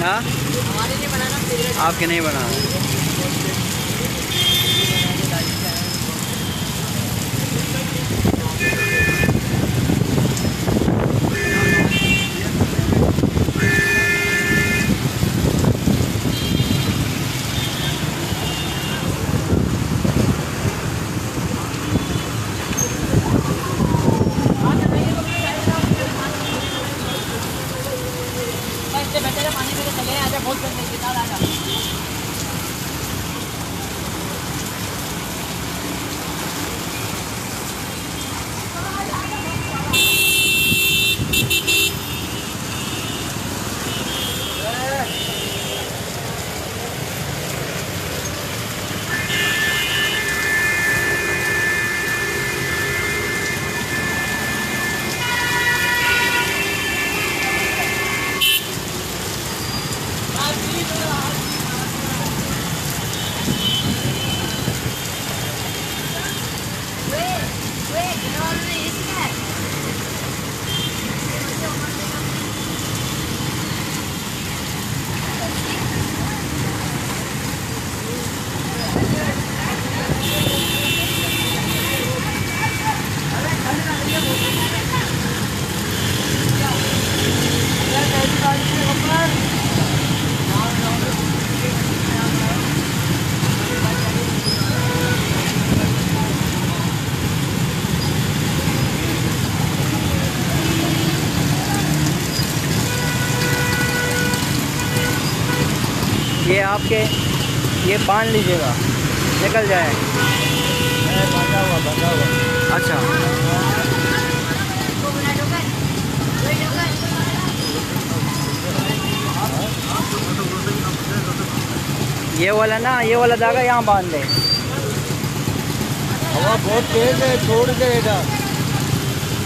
हाँ आपके नहीं बना। बहुत ये आपके ये बांध लीजिएगा, निकल जाए। बांधा हुआ। अच्छा ये वाला ना, ये वाला धागा यहाँ बांध दे। हवा बहुत तेज है, छोड़ देगा।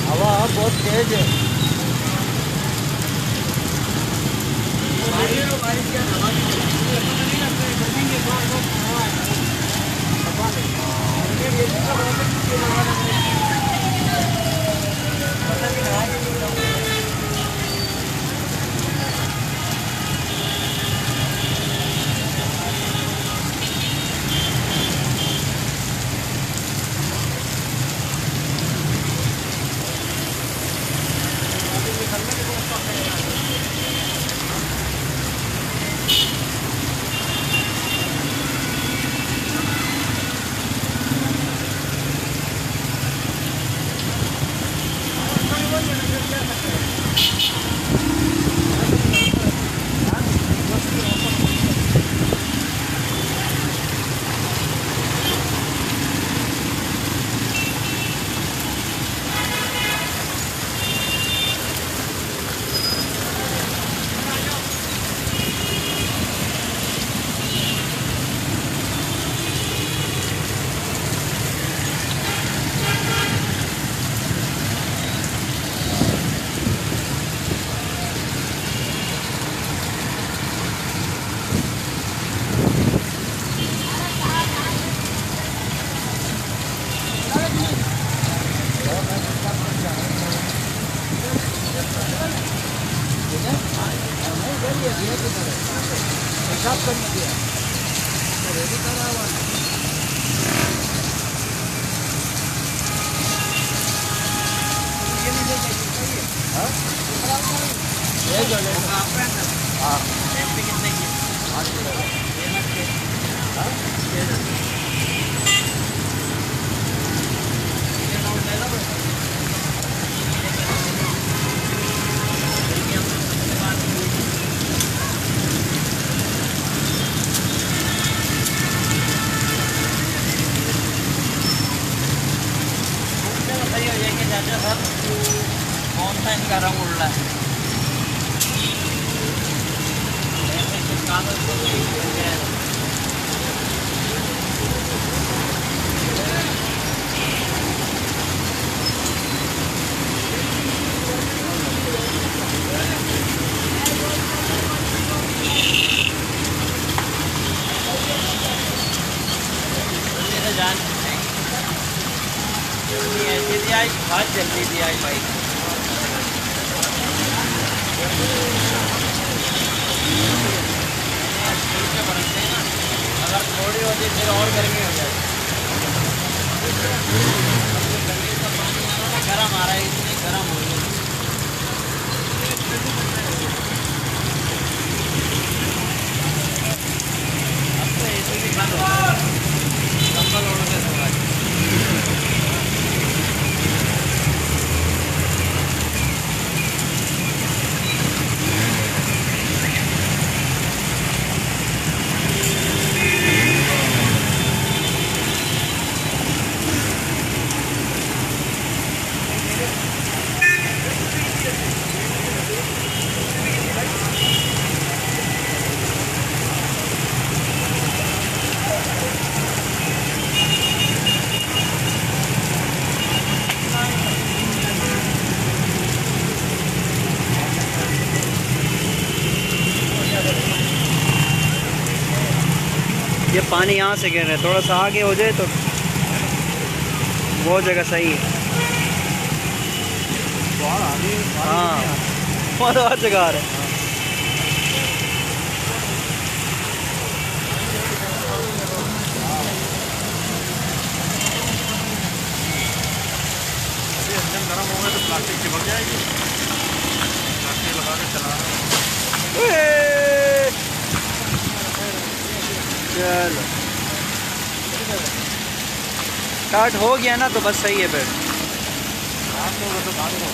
हवा बहुत तेज है। कौन सा इनका रंग उड़ रहा है? कागज को जल्दी भी आई भाई। अगर थोड़ी होती फिर और गर्मी हो जाए। गर्म आ रहा है, इतनी गर्म हो रही है। अब तो एसी भी बंद हो गया, कंबल ओढ़ के सो रहा है। ये पानी यहाँ से गिर रहा है, थोड़ा सा आगे हो जाए तो वो जगह सही है। हाँ बहुत और जगह आ रहा है। गर्म होगा तो प्लास्टिक चिपक जाएगी, प्लास्टिक लगा के चलाना। चलो स्टार्ट हो गया ना तो बस सही है फिर। आप लोग तो बात हो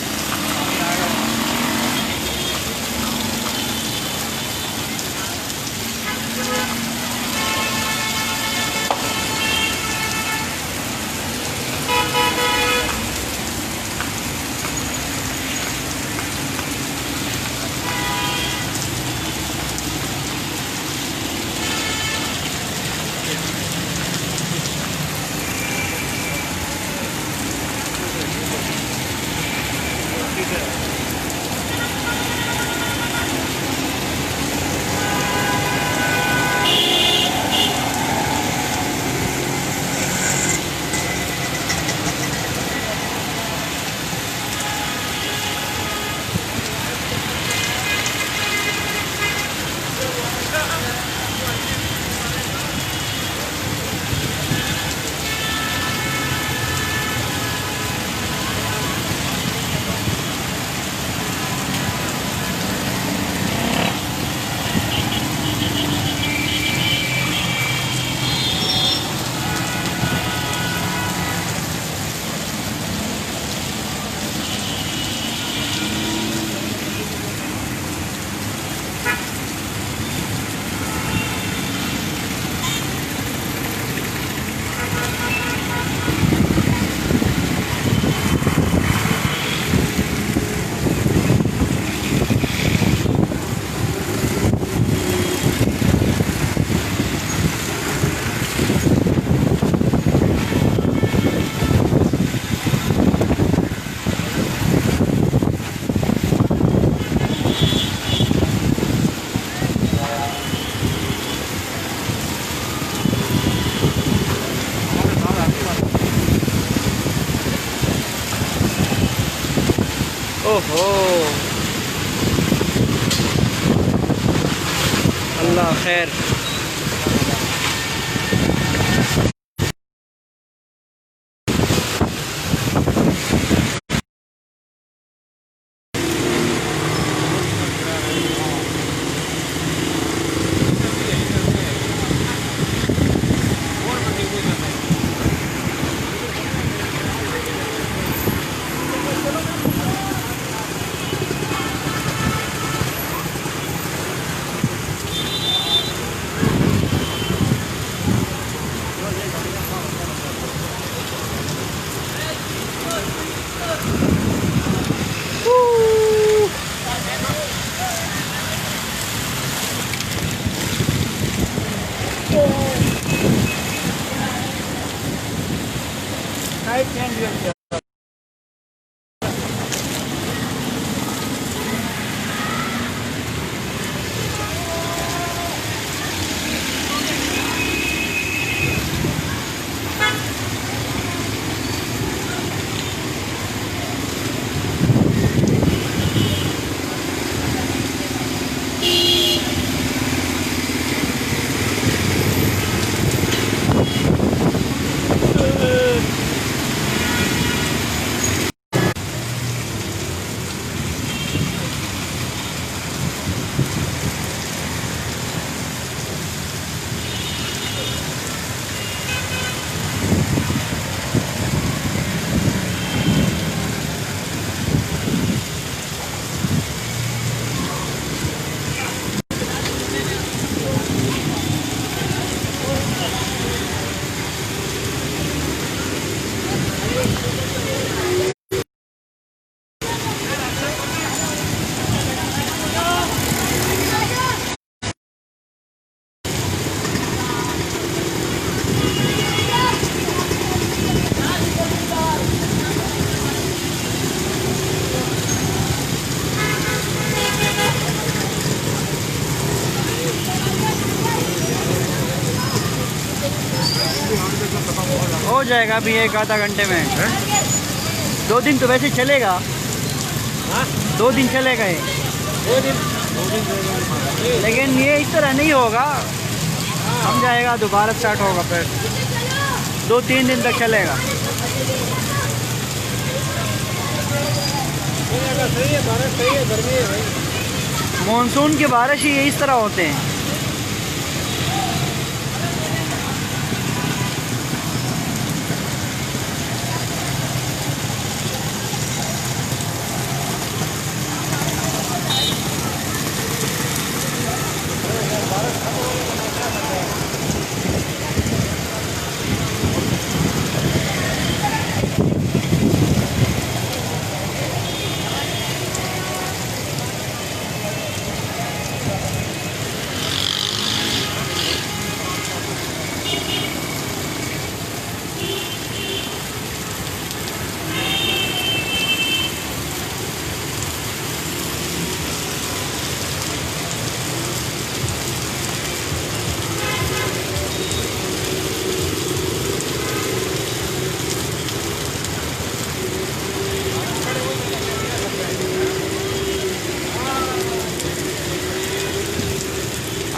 ओहो अल्लाह खैर। जाएगा अभी 1 आधा घंटे में। 2 दिन तो वैसे चलेगा। हाँ 2 दिन चलेगा ये, 2 दिन लेकिन ये इस तरह नहीं होगा। हम जाएगा दोबारा स्टार्ट होगा, फिर 2-3 दिन तक चलेगा। सही है, बारिश सही है, गर्मी है भाई। मानसून की बारिश ही इस तरह होते हैं।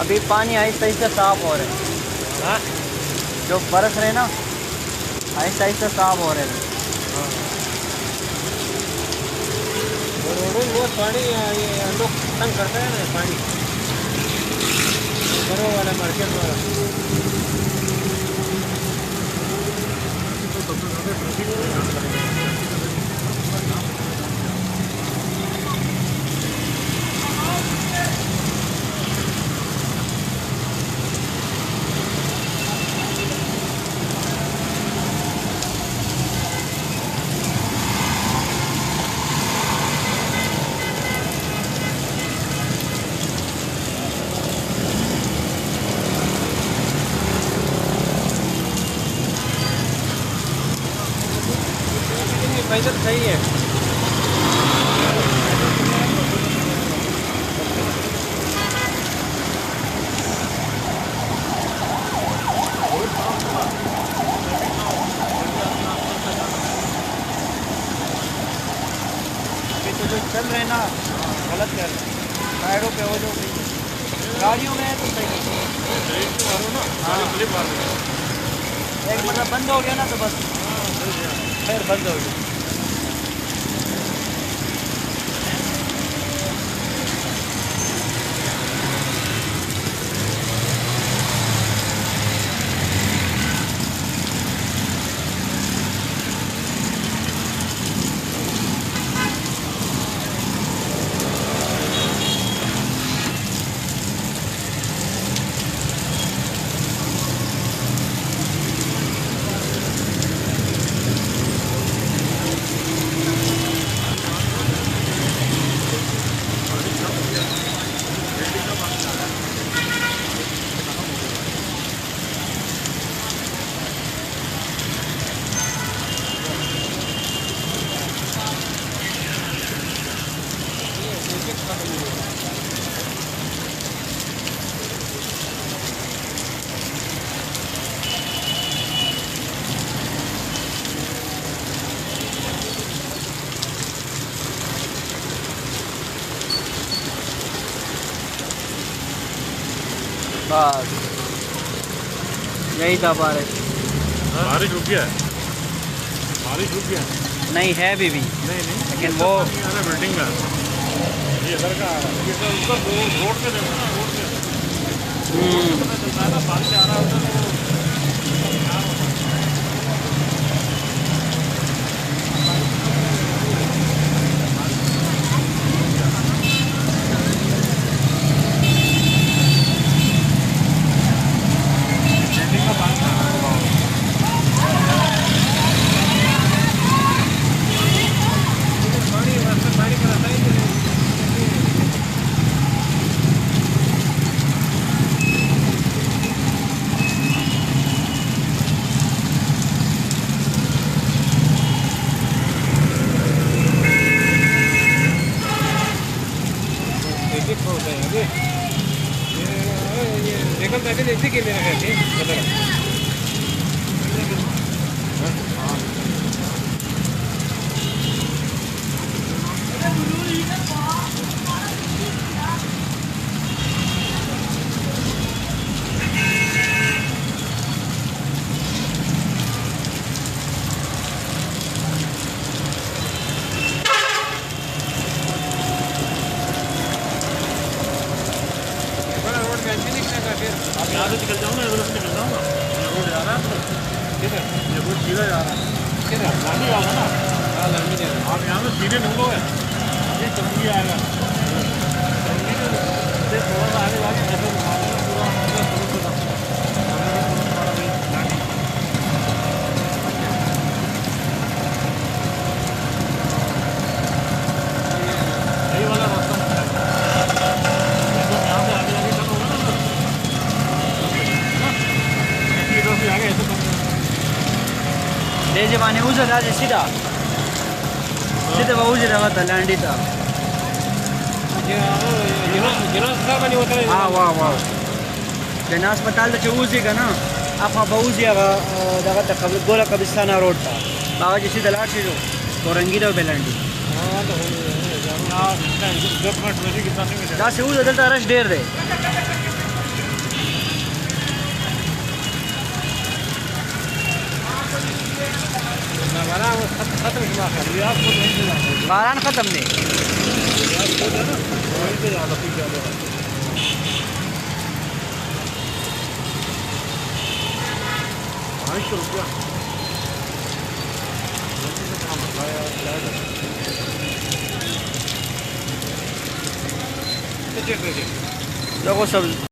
अभी पानी आहिस्ता आहिस्ता साफ हो रहा है। हाँ जो बरस रहे ना, आहिस्ता आहिस्ता साफ हो रहे हैं। रोड बहुत पानी ये लोग तंग करते हैं ना पानी, घरों वाला मार्केट वाला। पैदल सही है। अभी तो जो चल रहे हैं ना गलत कर रहे हैं। साइडों पे हो जो गाड़ियों में है तो सही। हाँ एक मतलब बंद हो गया ना तो बस फिर बंद हो गया। बस यही था बारिश। बारिश रुक गया है, बारिश रुक गया नहीं है अभी भी, नहीं लेकिन वो बिल्डिंग का ये इधर का ये तो ऊपर रोड पे देखो ना, रोड पे चलता है ना, बारिश आ रहा होता है तो इसी के लिए रोड पे ऐसे निकलने का फिर आप यहाँ से निकल जाओ ना, इधर से निकल जाओ ना। ये रोड जा रहा है किधर? ये रोड सीधा जा रहा है किधर? लाठी आ रहा ना। हाँ लाठी जा रहा है। आप यहाँ से सीधे निकलोगे, ये चौरंगी आएगा। चौरंगी से थोड़ा सा आगे जाके ऐसे घुमाना पूरा यही वाला रास्ता ले जमाने उजर आज सीधा सीधे वो उजर होता लैंडी था हाँ वाह वाह जना अस्पताल तो चूजी का ना आप बहुजी जगह तक गोला कब्रिस्तान रोड था बाबा जी सीधा लाट जो कोरंगी तो बेलंडी से उजर दलता रश डेर दे बारान खत्म नहीं देखो सब